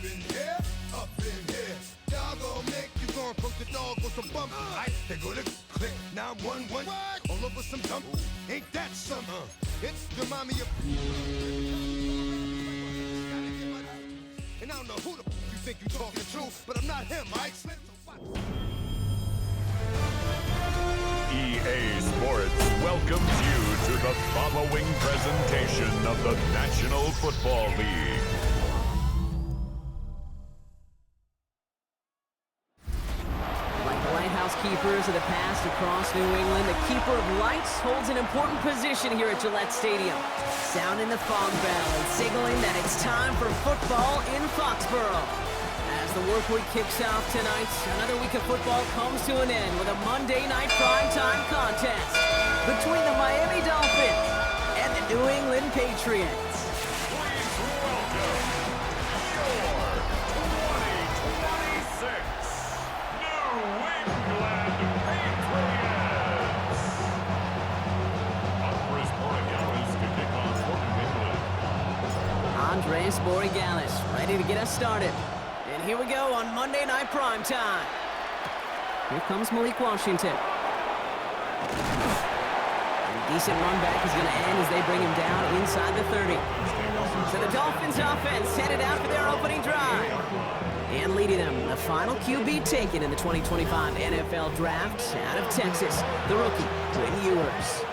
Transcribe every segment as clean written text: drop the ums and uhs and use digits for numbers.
in here, up in here. Y'all gonna make you gonna poke the dog with some bump. They go to click 911. All over some dump. Ain't that something? It's the mommy of. And I don't know who the you think you talking to, but I'm not him, Mike. EA Sports welcomes you to the following presentation of the National Football League. Like the lighthouse keepers of the past across New England, the keeper of lights holds an important position here at Gillette Stadium, sounding the fog bell and signaling that it's time for football in Foxborough. As the work week kicks off tonight, another week of football comes to an end with a Monday night primetime contest between the Miami Dolphins and the New England Patriots. Please welcome your 2026 New England Patriots. Andres Borregales to kick off for New England. Andres Borregales ready to get us started. And here we go on Monday Night Primetime. Here comes Malik Washington. And a decent run back is going to end as they bring him down inside the 30. So the Dolphins offense headed out for their opening drive. And leading them, the final QB taken in the 2025 NFL Draft out of Texas, the rookie, Quinn Ewers.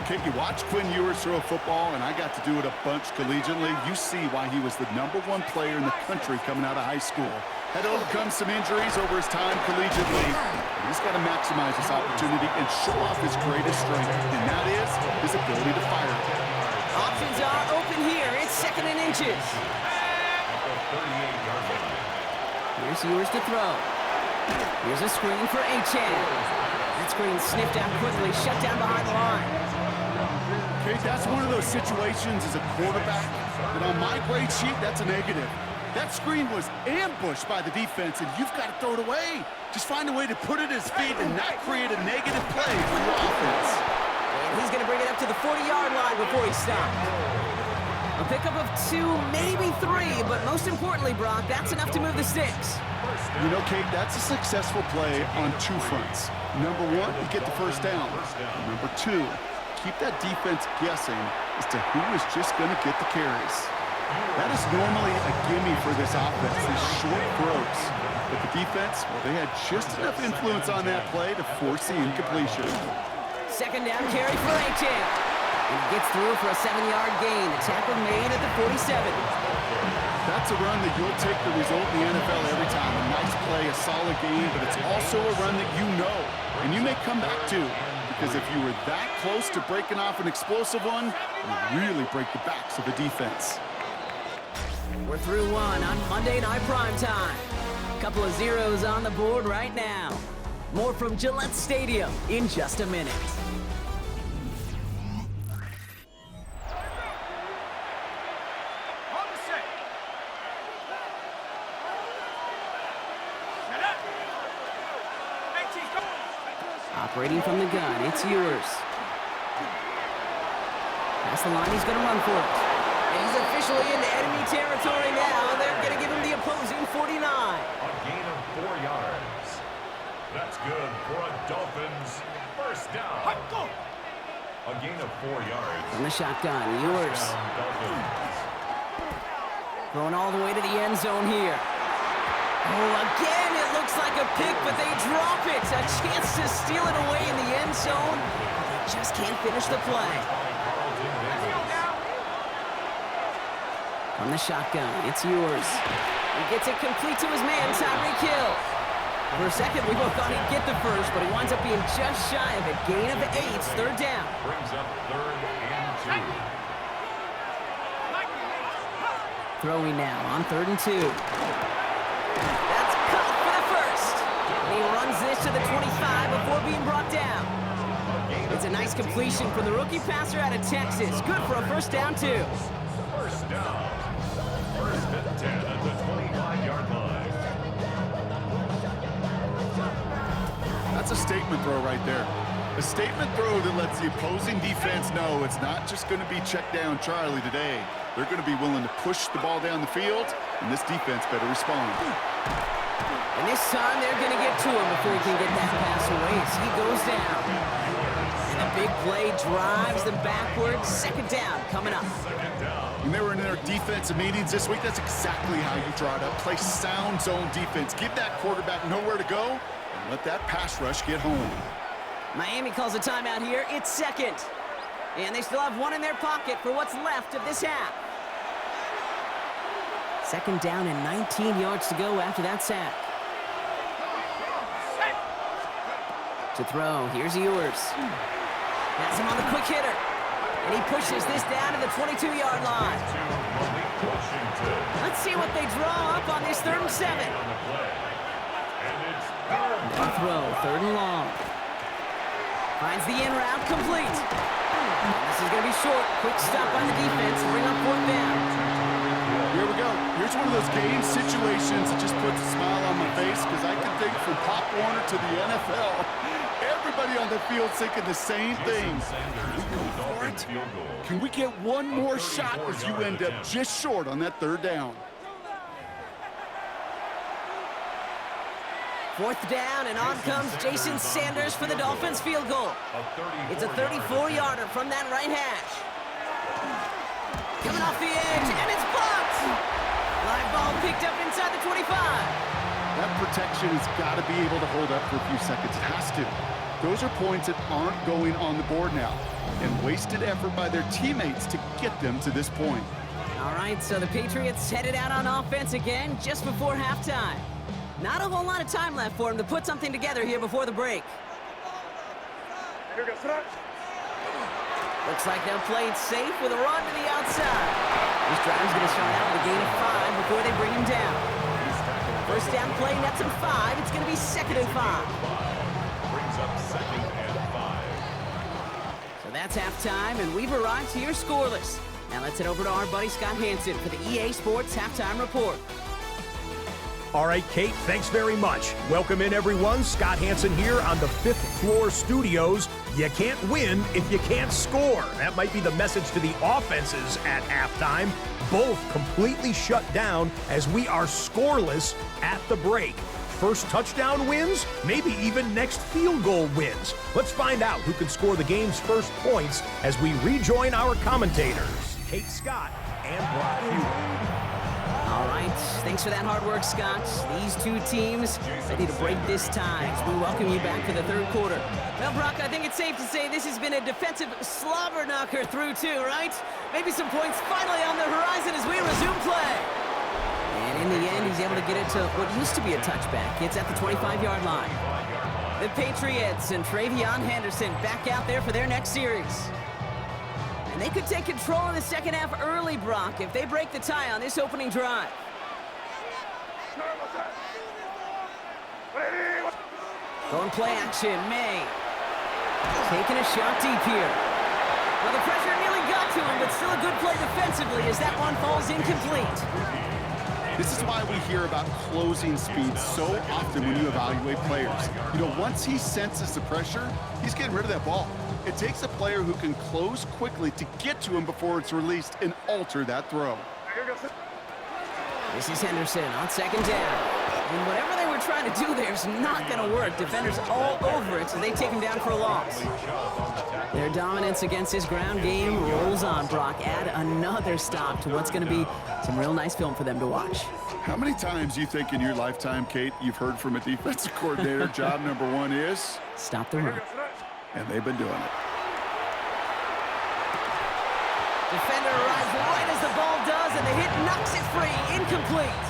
Okay, you watch Quinn Ewers throw a football, and I got to do it a bunch collegiately. You see why he was the #1 player in the country coming out of high school. Had to overcome some injuries over his time collegiately. But he's got to maximize this opportunity and show off his greatest strength, and that is his ability to fire. Options are open here. It's 2nd and inches. Here's Ewers to throw. Here's a screen for Achane. That screen sniffed out quickly, shut down behind the line. Okay, that's one of those situations as a quarterback that on my grade sheet, that's a negative. That screen was ambushed by the defense, and you've got to throw it away. Just find a way to put it at his feet and not create a negative play for your offense. And he's going to bring it up to the 40-yard line before he stopped. A pickup of 2, maybe 3, but most importantly, Brock, that's enough to move the sticks. You know, Kate, that's a successful play on 2 fronts. Number 1, you get the first down. Number 2, keep that defense guessing as to who is just going to get the carries. That is normally a gimme for this offense, these short throws. But the defense, well, they had just enough influence on that play to force the incompletion. 2nd down carry for Achane. And he gets through for a 7-yard gain. The tackle made at the 47. That's a run that you'll take the result in the NFL every time. A nice play, a solid game, but it's also a run that you know, and you may come back to. Because if you were that close to breaking off an explosive one, you really break the backs of the defense. We're through one on Monday Night Primetime. A couple of zeros on the board right now. More from Gillette Stadium in just a minute. Operating from the gun, it's Ewers. Past the line, he's going to run for it. And he's officially into enemy territory now. They're going to give him the opposing 49. A gain of 4 yards. That's good for a Dolphins first down. A gain of 4 yards. From the shotgun, Ewers. Going all the way to the end zone here. Oh, again, it looks like a pick, but they drop it. A chance to steal it away in the end zone. They just can't finish the play. From the shotgun, it's Ewers. He gets it complete to his man, Tyreek Hill. For a second, we both thought he'd get the first, but he winds up being just shy of a gain of 8, 3rd down. Brings up 3rd and 2. Throwing now on 3rd and 2. That's cut for the first. And he runs this to the 25 before being brought down. It's a nice completion from the rookie passer out of Texas. Good for a first down, too. First down. 1st and 10 at the 25-yard line. That's a statement throw right there. A statement throw that lets the opposing defense know it's not just going to be check down Charlie today. They're going to be willing to push the ball down the field, and this defense better respond. And this time they're going to get to him before he can get that pass away as he goes down. And a big play drives them backwards. Second down coming up. When they were in their defensive meetings this week, that's exactly how you draw it up. Play sound zone defense. Give that quarterback nowhere to go, and let that pass rush get home. Miami calls a timeout here. It's second. And they still have one in their pocket for what's left of this half. Second down and 19 yards to go after that sack. To throw, here's Ewers. Has him on the quick hitter. And he pushes this down to the 22-yard line. Let's see what they draw up on this 3rd and 7. And throw, 3rd and long. Finds the in route, complete. And this is going to be short. Quick stop on the defense to bring up 4th down. Here we go. Here's one of those game situations that just puts a smile on my face because I can think from Pop Warner to the NFL. Everybody on the field thinking the same thing. Can we go for it? Can we get one more shot as you end up just short on that 3rd down? 4th down, and on comes Jason Sanders for the Dolphins field goal. It's a 34-yarder from that right hash. Coming off the edge, and it's blocked. Live ball picked up inside the 25. That protection has got to be able to hold up for a few seconds. It has to. Those are points that aren't going on the board now, and wasted effort by their teammates to get them to this point. All right, so the Patriots headed out on offense again just before halftime. Not a whole lot of time left for them to put something together here before the break. Looks like they'll play it safe with a run to the outside. This drive's going to start out with a gain of 5 before they bring him down. First down play, nets him 5. It's going to be 2nd and 5. Up 2nd and 5. So that's halftime, and we've arrived here scoreless. Now let's head over to our buddy Scott Hansen for the EA Sports Halftime Report. All right, Kate, thanks very much. Welcome in, everyone. Scott Hansen here on the 5th floor studios. You can't win if you can't score. That might be the message to the offenses at halftime. Both completely shut down as we are scoreless at the break. First touchdown wins, maybe even next field goal wins. Let's find out who can score the game's first points as we rejoin our commentators, Kate Scott and Brock Hewitt. All right, thanks for that hard work, Scott. These two teams ready to break this tie as we welcome you back for the 3rd quarter. Well, Brock, I think it's safe to say this has been a defensive slobber knocker through 2, right? Maybe some points finally on the horizon as we resume play. And in the end, he's able to get it to what used to be a touchback. It's at the 25-yard line. The Patriots and Travion Henderson back out there for their next series. And they could take control in the second half early, Brock, if they break the tie on this opening drive. Going play action, May. Taking a shot deep here. Well, the pressure nearly got to him, but still a good play defensively as that one falls incomplete. This is why we hear about closing speed so often when you evaluate players. You know, once he senses the pressure, he's getting rid of that ball. It takes a player who can close quickly to get to him before it's released and alter that throw. This is Henderson on 2nd down. And whatever they were trying to do there is not going to work. Defenders all over it, so they take him down for a loss. Their dominance against this ground game rolls on, Brock. Add another stop to what's going to be some real nice film for them to watch. How many times do you think in your lifetime, Kate, you've heard from a defensive coordinator, job number 1 is? Stop the run. And they've been doing it. Defender arrives right as the ball does, and the hit knocks it free. Incomplete.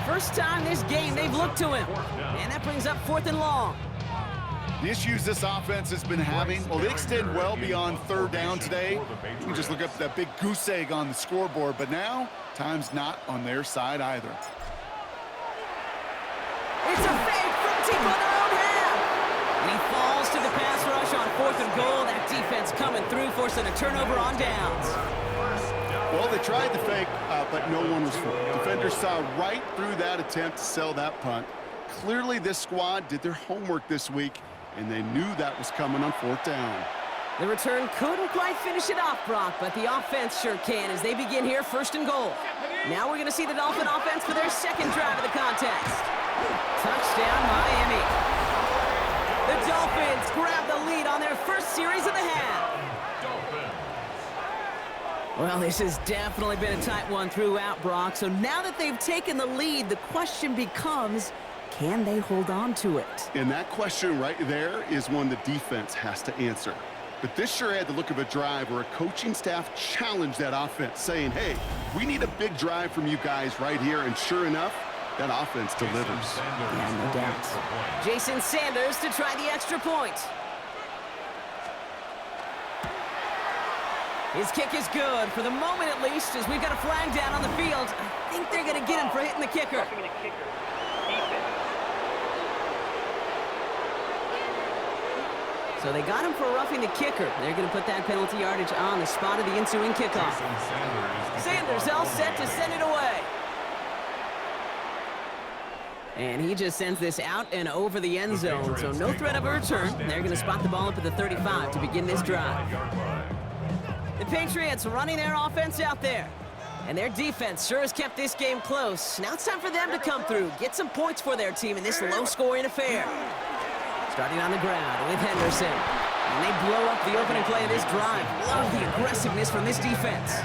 First time this game they've looked to him. And that brings up 4th and long. The issues this offense has been having, well, they extend well beyond 3rd down today. You can just look up that big goose egg on the scoreboard, but now time's not on their side either. It's a fake from deep on their own half. And he falls to the pass rush on 4th and goal. That defense coming through, forcing a turnover on downs. Well, they tried the fake, but no one was fooled. Defenders saw right through that attempt to sell that punt. Clearly, this squad did their homework this week, and they knew that was coming on 4th down. The return couldn't quite finish it off, Brock, but the offense sure can as they begin here 1st and goal. Now we're going to see the Dolphin offense for their 2nd drive of the contest. Touchdown, Miami. The Dolphins grab the lead on their 1st series of the half. Well, this has definitely been a tight one throughout, Brock. So now that they've taken the lead, the question becomes, can they hold on to it? And that question right there is one the defense has to answer. But this sure had the look of a drive where a coaching staff challenged that offense, saying, hey, we need a big drive from you guys right here. And sure enough, that offense delivers. Yeah, no doubt. Jason Sanders to try the extra point. His kick is good, for the moment at least, as we've got a flag down on the field. I think they're going to get him for hitting the kicker. So they got him for roughing the kicker. They're going to put that penalty yardage on the spot of the ensuing kickoff. Sanders all set to send it away. And he just sends this out and over the end zone, so no threat of a return. They're going to spot the ball up at the 35 to begin this drive. The Patriots running their offense out there. And their defense sure has kept this game close. Now it's time for them to come through, get some points for their team in this low-scoring affair. Starting on the ground with Henderson. And they blow up the opening play of this drive. Love the aggressiveness from this defense.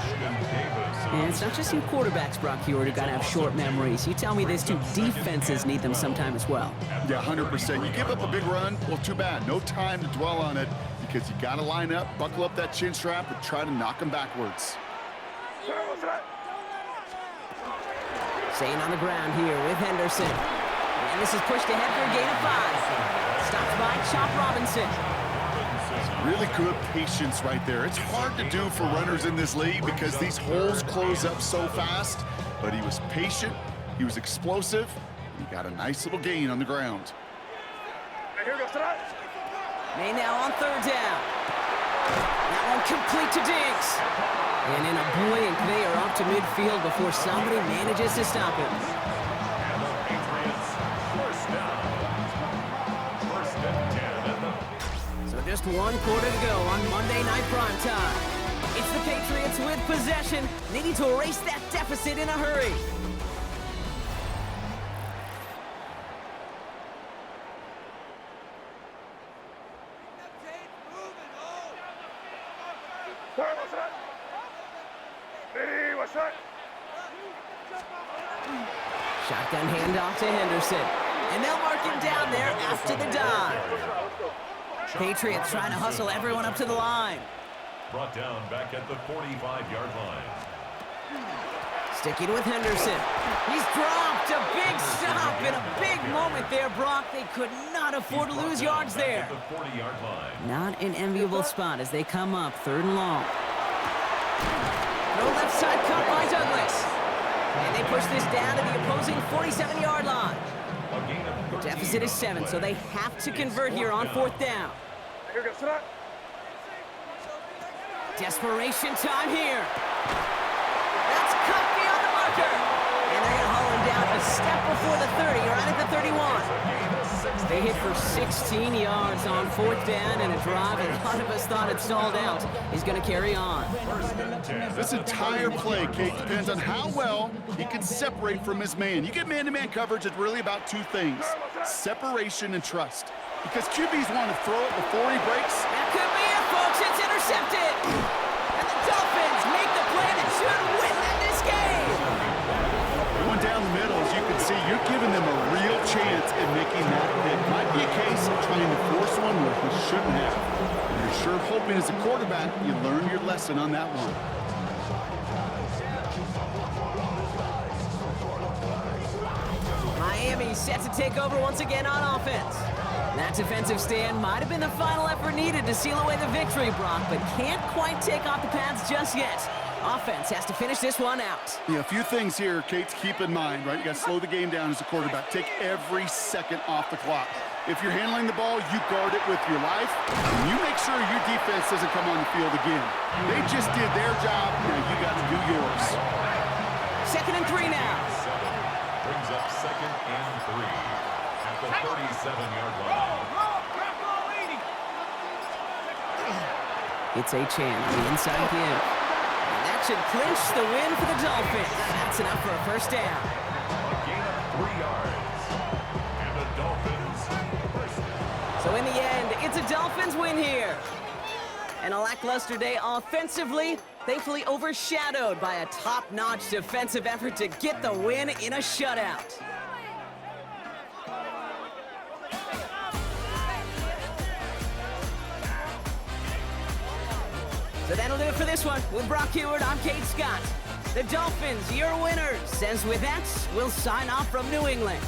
And it's not just you quarterbacks, Brock Hewitt, who got to have short memories. You tell me this too, defenses need them sometime as well. Yeah, 100%. You give up a big run, well, too bad. No time to dwell on it because you got to line up, buckle up that chin strap, and try to knock them backwards. Staying on the ground here with Henderson. And this is pushed ahead for a gain of 5. Stopped by Chop Robinson. Really good patience right there. It's hard to do for runners in this league because these holes close up so fast. But he was patient, he was explosive, and he got a nice little gain on the ground. May now on 3rd down. That one complete to Diggs. And in a blink, they are off to midfield before somebody manages to stop him. Just 1 quarter to go on Monday Night Primetime. It's the Patriots with possession. They need to erase that deficit in a hurry. Shotgun handoff to Henderson. And they'll mark him down there after the dive. Patriots trying to hustle everyone up to the line. Brought down back at the 45-yard line. Sticking with Henderson. He's dropped a big stop in a big moment there, Brock. They could not afford to lose yards there. The 40-yard line. Not an enviable spot as they come up 3rd and long. No left side cut by Douglas. And they push this down to the opposing 47-yard line. The deficit is 7, so they have to convert here on 4th down. Desperation time here. That's cut beyond the marker. And they're going to haul him down a step before the 30, right at the 31. They hit for 16 yards on 4th down, and a drive a lot of us thought had stalled out is going to carry on. This entire play, Kate, depends on how well he can separate from his man. You get man-to-man coverage, it's really about 2 things, separation and trust. Because QBs want to throw it before he breaks. That could be it, folks. It's intercepted. And the Dolphins make the play that should win them this game. Going down the middle, as you can see, you're giving them a real chance at making that hit. Might be a case of trying to force one where he shouldn't have. You're sure hoping as a quarterback you learn your lesson on that one. Miami set to take over once again on offense. That defensive stand might have been the final effort needed to seal away the victory, Brock, but can't quite take off the pads just yet. Offense has to finish this one out. Yeah, a few things here, Kate, to keep in mind, right? You got to slow the game down as a quarterback. Take every second off the clock. If you're handling the ball, you guard it with your life, and you make sure your defense doesn't come on the field again. They just did their job, now you got to do yours. 2nd and 3 now. Brings up 2nd and 3 at the 37-yard line. It's a chance. The inside give. And that should clinch the win for the Dolphins. That's enough for a first down. A gain of 3 yards. And the Dolphins first down. So in the end, it's a Dolphins win here. And a lackluster day offensively, thankfully overshadowed by a top-notch defensive effort to get the win in a shutout. So that'll do it for this one. With Brock Heward, I'm Kate Scott. The Dolphins, your winners. As with that, we'll sign off from New England.